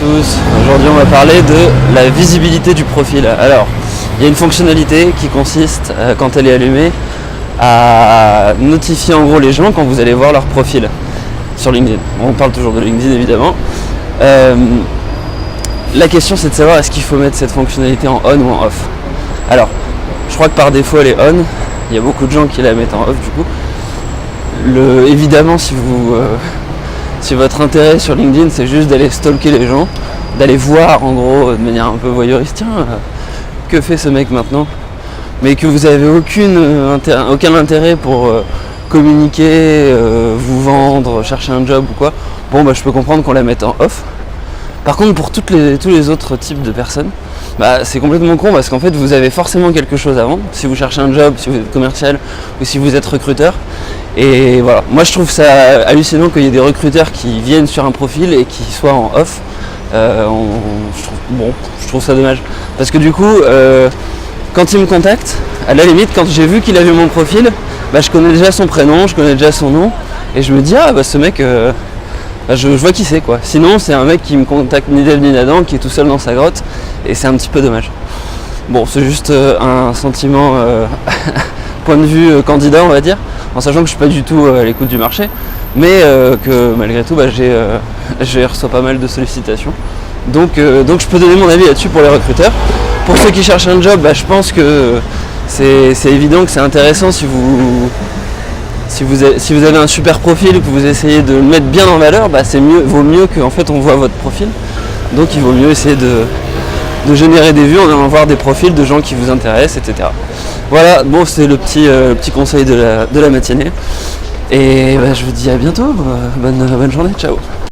tous, aujourd'hui on va parler de la visibilité du profil. Alors, il y a une fonctionnalité qui consiste, quand elle est allumée, à notifier en gros les gens quand vous allez voir leur profil sur LinkedIn. On parle toujours de LinkedIn évidemment. La question c'est de savoir est-ce qu'il faut mettre cette fonctionnalité en on ou en off. Alors, je crois que par défaut elle est on, il y a beaucoup de gens qui la mettent en off du coup. Évidemment si votre intérêt sur LinkedIn c'est juste d'aller stalker les gens, d'aller voir en gros de manière un peu voyeuriste, tiens, que fait ce mec maintenant, mais que vous avez aucun intérêt pour communiquer, vous vendre, chercher un job ou quoi, bon bah je peux comprendre qu'on la mette en off. Par contre pour tous les autres types de personnes, bah, c'est complètement con parce qu'en fait vous avez forcément quelque chose à vendre, si vous cherchez un job, si vous êtes commercial ou si vous êtes recruteur. Et voilà, moi je trouve ça hallucinant qu'il y ait des recruteurs qui viennent sur un profil et qui soient en off. Je trouve ça dommage. Parce que du coup, quand il me contacte, à la limite, quand j'ai vu qu'il a vu mon profil, bah, je connais déjà son prénom, je connais déjà son nom. Et je me dis, ah bah ce mec, je vois qui c'est quoi. Sinon c'est un mec qui me contacte ni d'elle ni d'Adam, qui est tout seul dans sa grotte. Et c'est un petit peu dommage. Bon, c'est juste un sentiment, point de vue candidat on va dire. En sachant que je suis pas du tout à l'écoute du marché, mais que malgré tout je reçois pas mal de sollicitations. Donc je peux donner mon avis là-dessus pour les recruteurs. Pour ceux qui cherchent un job, je pense que c'est évident que c'est intéressant si vous avez un super profil, que vous essayez de le mettre bien en valeur, vaut mieux qu'en fait on voit votre profil. Donc il vaut mieux essayer de générer des vues en allant voir des profils de gens qui vous intéressent, etc. Voilà, bon c'est le petit conseil de la matinée. Et je vous dis à bientôt, bonne journée, ciao.